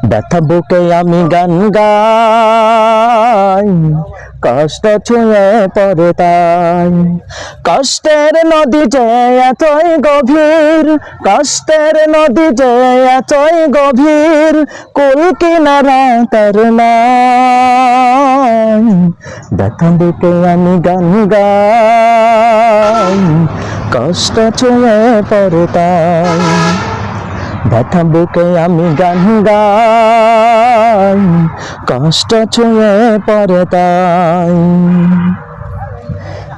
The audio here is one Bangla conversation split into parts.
ব্যথা বুকে আমি গান গাই, কষ্ট ছুঁয়ে পড়ে তাই। কষ্টের নদী যে এতই গভীর, কষ্টের নদী যে এতই গভীর, কুল কিনারা তার নাই। ব্যথা বুকে আমি গান গাই, কষ্ট ছুঁয়ে পড়ে তাই। ব্যথা বুকে আমি গান গাই, কষ্ট ছুঁয়ে পড়ে তাই।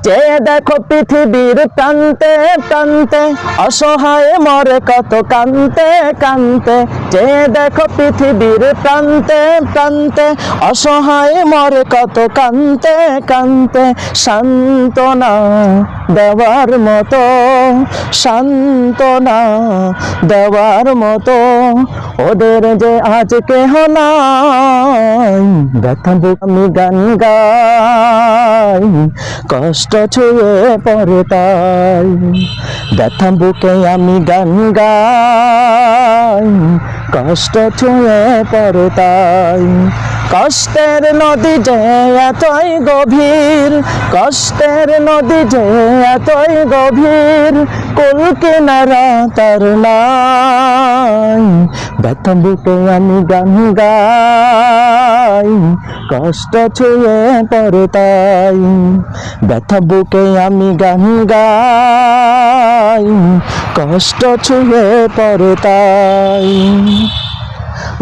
যে দেখো পৃথিবীর প্রান্তে প্রান্তে, অসহায় মরে কত কান্তে কান্তে। যে দেখো পৃথিবীর প্রান্তে প্রান্তে, অসহায় মরে কত কান্তে কান্তে। সান্ত্বনা দেওয়ার মতো, সান্ত্বনা দেওয়ার মতো ওদের যে আজ কেহ নাই। ব্যথা বুকে আমি গান গাই, কষ্ট ছুঁয়ে পড়ে তাই। ব্যথা বুকে আমি গান গাই, কষ্ট ছুঁয়ে পড়ে তাই। কষ্টের নদী যে এতই গভীর, কষ্টের নদী যে এতই গভীর, কুল কিনারা তার নাই। ব্যথা বুকে আমি গান গাই, কষ্ট ছুঁয়ে পড়ে তাই। ব্যথা বুকে আমি গান গাই, কষ্ট ছুঁয়ে পড়ে তাই।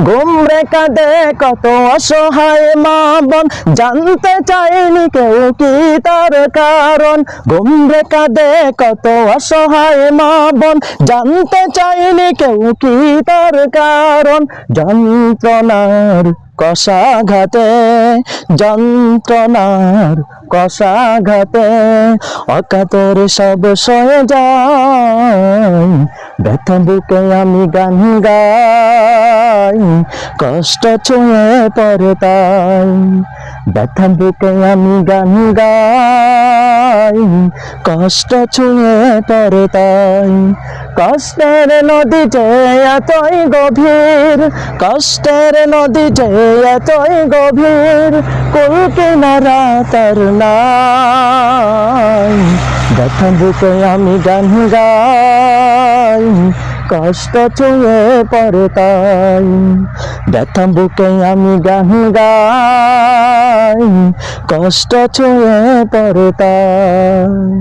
ঘুমরে কাঁদে কত অসহায় মা বোন, জানতে চাইনি কেউ কি তার কারণ। ঘুমরে কাঁদে কত অসহায় মা বোন, জানতে চাইনি কেউ কি তার কারণ। যন্ত্রণার কষাঘাতে, যন্ত্রণার কষাঘাতে অকাতর সব সয়ে যায়। ব্যথা বুকে আমি গান গাই, কষ্ট ছুঁয়ে পড়ে তাই। ব্যথা বুকে আমি গান গাই, কষ্ট ছুঁয়ে পড়ে তাই। কষ্টের নদী যে এতই গভীর, কষ্টের নদী যে এতই গভীর, কুল কিনারা তার নাই। ব্যথা বুকে আমি গান গাই, কষ্ট ছুঁয়ে পড়ে তাই। ব্যথা বুকে আমি গান গাই, কষ্ট ছুঁয়ে পড়ে তাই।